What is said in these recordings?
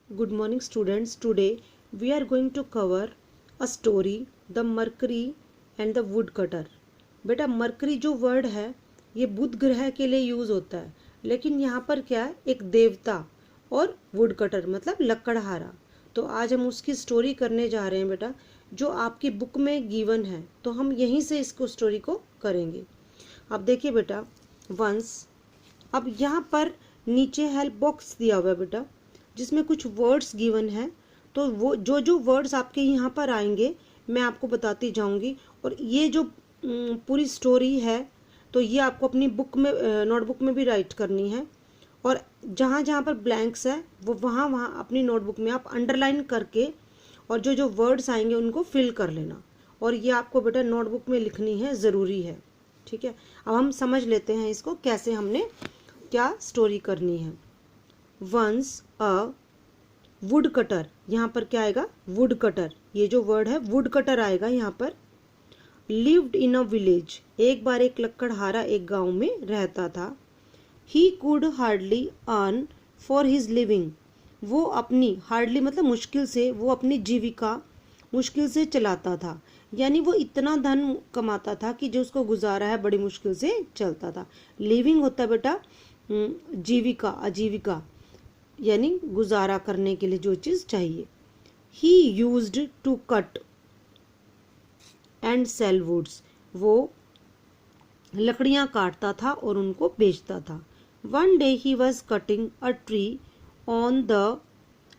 Good morning students. Today we are going to cover a story, the Mercury and the woodcutter. बेटा mercury जो word है ये बुध ग्रह के लिए यूज होता है, लेकिन यहाँ पर क्या है, एक देवता और वुडकटर मतलब लकड़हारा। तो आज हम उसकी स्टोरी करने जा रहे हैं बेटा, जो आपकी बुक में गिवन है, तो हम यहीं से इसको स्टोरी को करेंगे। अब देखिए बेटा, वंस, अब यहाँ पर नीचे हेल्प बॉक्स दिया हुआ है बेटा, जिसमें कुछ वर्ड्स गिवन है। तो वो जो वर्ड्स आपके यहाँ पर आएंगे मैं आपको बताती जाऊंगी। और ये जो पूरी स्टोरी है तो ये आपको अपनी बुक में, नोटबुक में भी राइट करनी है। और जहाँ जहाँ पर ब्लैंक्स है वो वहाँ वहाँ अपनी नोटबुक में आप अंडरलाइन करके और जो वर्ड्स आएंगे उनको फिल कर लेना। और ये आपको बेटा नोटबुक में लिखनी है, ज़रूरी है। ठीक है, अब हम समझ लेते हैं इसको कैसे हमने क्या स्टोरी करनी है। वंस अ वुड कटर, यहाँ पर क्या आएगा, वुड कटर, ये जो वर्ड है वुड कटर आएगा यहाँ पर। लिव्ड इन अ विलेज, एक बार एक लकड़हारा एक गांव में रहता था। He could hardly earn for his living, वो अपनी, हार्डली मतलब मुश्किल से, वो अपनी जीविका मुश्किल से चलाता था। यानी वो इतना धन कमाता था कि जो उसको गुजारा है बड़ी मुश्किल से चलता था। लिविंग होता है बेटा जीविका, आजीविका, यानी गुजारा करने के लिए जो चीज चाहिए। He used to cut and sell woods, वो लकड़ियां काटता था और उनको बेचता था। One day he was cutting a tree on the,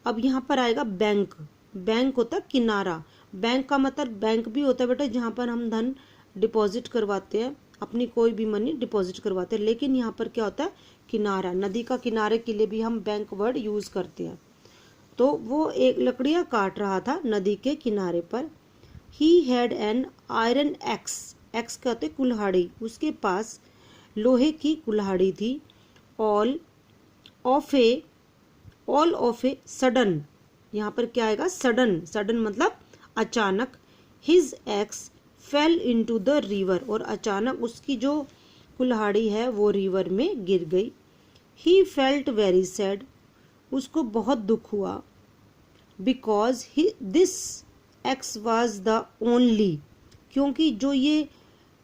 अब यहाँ पर आएगा बैंक। बैंक होता है किनारा, बैंक का मतलब बैंक भी होता है बेटा जहाँ पर हम धन डिपॉजिट करवाते हैं, अपनी कोई भी मनी डिपॉजिट करवाते हैं। लेकिन यहाँ पर क्या होता है, किनारा, नदी का किनारे के लिए भी हम बैंक वर्ड यूज करते हैं। तो वो एक लकड़ियां काट रहा था नदी के किनारे पर। He had an iron x, x कहते हैं कुल्हाड़ी, उसके पास लोहे की कुल्हाड़ी थी। ऑल ऑफ ए सडन, यहाँ पर क्या आएगा, सडन, सडन मतलब अचानक। His ex fail into the river, और अचानक उसकी जो कुल्हाड़ी है वो रिवर में गिर गई। ही फेल्ट वेरी सैड, उसको बहुत दुख हुआ। Because this x was the only, क्योंकि जो ये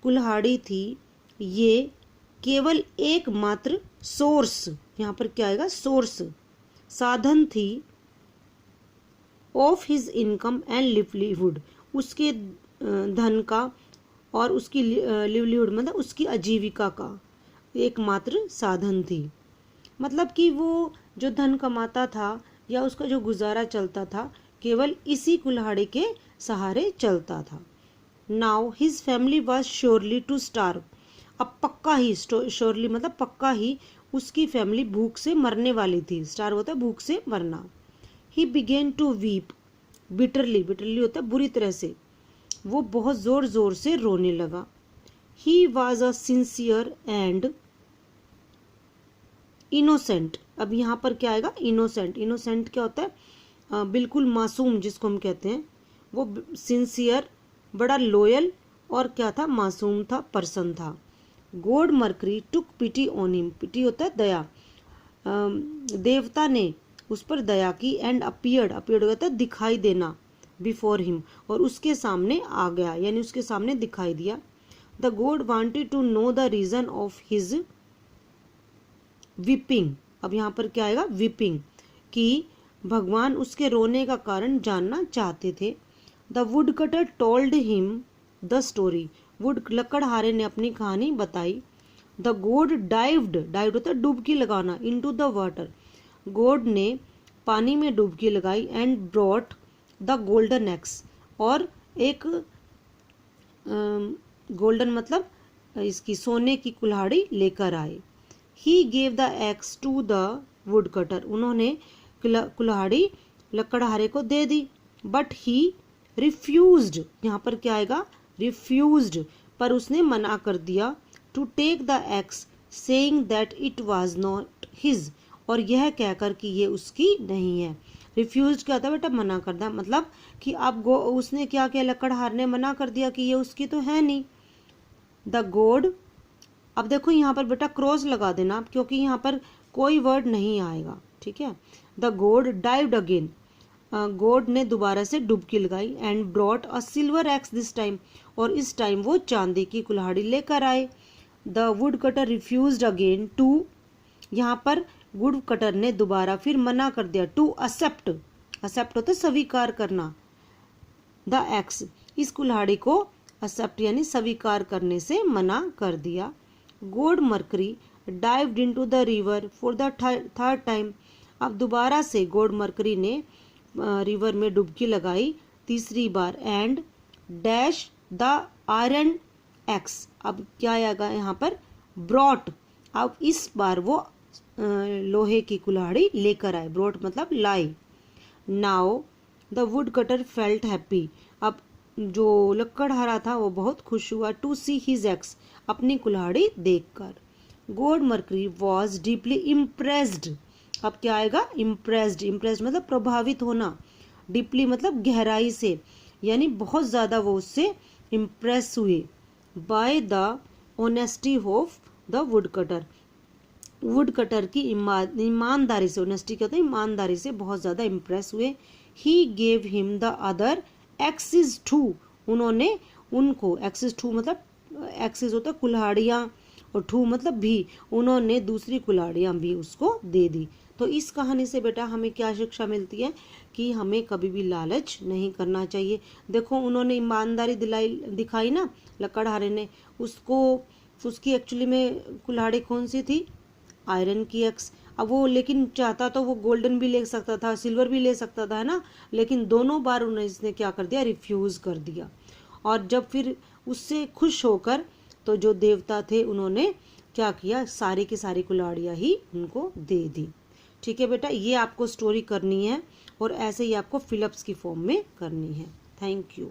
कुल्हाड़ी थी ये केवल एकमात्र सोर्स, यहाँ पर क्या आएगा, सोर्स, साधन थी। Of his income and livelihood, उसके धन का और उसकी लिवलीहुड मतलब उसकी आजीविका का एकमात्र साधन थी। मतलब कि वो जो धन कमाता था या उसका जो गुजारा चलता था केवल इसी कुल्हाड़ी के सहारे चलता था। Now his family was surely to starve, अब पक्का ही, श्योरली मतलब पक्का ही, उसकी फैमिली भूख से मरने वाली थी। स्टार्व होता है भूख से मरना। He began to weep bitterly, bitterly होता है बुरी तरह से, वो बहुत जोर जोर से रोने लगा। He was a sincere and innocent, अब यहाँ पर क्या आएगा, इनोसेंट, इनोसेंट क्या होता है, बिल्कुल मासूम जिसको हम कहते हैं। वो सिंसियर, बड़ा लॉयल और क्या था, मासूम था, पर्सन था। God Mercury took pity on him, pity होता है दया, देवता ने उस पर दया की। एंड अपीयर्ड, अपीयर्ड होता है दिखाई देना, बिफोर हिम, और उसके सामने आ गया, यानी उसके सामने दिखाई दिया। The god wanted to know the reason of his weeping, अब यहाँ पर क्या आएगा, वीपिंग, कि भगवान उसके रोने का कारण जानना चाहते थे। The would cutter told him the story, wood लकड़हारे ने अपनी कहानी बताई। द गॉड डाइव्ड, डाइव्ड होता है डुबकी लगाना, इनटू द वाटर, गॉड ने पानी में डुबकी लगाई। And brought the golden x, और एक गोल्डन मतलब इसकी सोने की कुल्हाड़ी लेकर आए। He gave the axe to the would cutter, उन्होंने कुल्हाड़ी लकड़हारे को दे दी। बट ही रिफ्यूज्ड, यहाँ पर क्या आएगा, रिफ्यूज्ड, पर उसने मना कर दिया। To take the axe saying that it was not his, और यह कहकर कि ये उसकी नहीं है। रिफ्यूज क्या होता है बेटा, मना करना, मतलब कि अब उसने क्या किया, लकड़हार ने मना कर दिया कि ये उसकी तो है नहीं। द गॉड, अब देखो यहाँ पर बेटा क्रॉस लगा देना क्योंकि यहाँ पर कोई वर्ड नहीं आएगा, ठीक है। द गोड डाइव्ड अगेन, गोड ने दोबारा से डुबकी लगाई, and brought a silver axe this time, और इस टाइम वो चांदी की कुल्हाड़ी लेकर आए। The would cutter refused again to, यहाँ पर वुड कटर ने दोबारा फिर मना कर दिया, टू एक्सेप्ट, एक्सेप्ट होता है स्वीकार करना, द एक्स, इस कुल्हाड़ी को एक्सेप्ट यानी स्वीकार करने से मना कर दिया। गोड mercury dived into the river for the third time, अब दोबारा से गोड मरकरी ने रिवर में डुबकी लगाई तीसरी बार, and dash the iron axe, अब क्या आएगा यहाँ पर, ब्रॉट, अब इस बार वो लोहे की कुल्हाड़ी लेकर आए, ब्रॉट मतलब लाई। Now the would cutter felt happy, अब जो लकड़हारा था वो बहुत खुश हुआ, टू सी हिज एक्स, अपनी कुल्हाड़ी देखकर। गोड मरकरी वॉज डीपली इम्प्रेस्ड, अब क्या आएगा, इम्प्रेस्ड, इम्प्रेस्ड मतलब प्रभावित होना, डीपली मतलब गहराई से, यानी बहुत ज़्यादा वो उससे इम्प्रेस हुए, by the honesty of the wood cutter, would cutter की ईमानदारी से, ऑनेस्टी कहते हैं ईमानदारी से बहुत ज़्यादा इम्प्रेस हुए। He gave him the other axes too, उन्होंने उनको, एक्सिस टू मतलब एक्सिस होता है कुल्हाड़ियाँ, और टू मतलब भी, उन्होंने दूसरी कुल्हाड़ियाँ भी उसको दे दी। तो इस कहानी से बेटा हमें क्या शिक्षा मिलती है कि हमें कभी भी लालच नहीं करना चाहिए। देखो उन्होंने ईमानदारी दिखाई ना लकड़हारे ने, उसको, उसकी एक्चुअली में कुल्हाड़ी कौन सी थी, आयरन की एक्स। अब वो लेकिन चाहता तो वो गोल्डन भी ले सकता था, सिल्वर भी ले सकता था, है ना, लेकिन दोनों बार उन्हें इसने क्या कर दिया, रिफ्यूज़ कर दिया। और जब फिर उससे खुश होकर तो जो देवता थे उन्होंने क्या किया, सारी की सारी कुल्हाड़ियाँ ही उनको दे दी। ठीक है बेटा, ये आपको स्टोरी करनी है और ऐसे ही आपको फिलअप्स की फॉर्म में करनी है। Thank you.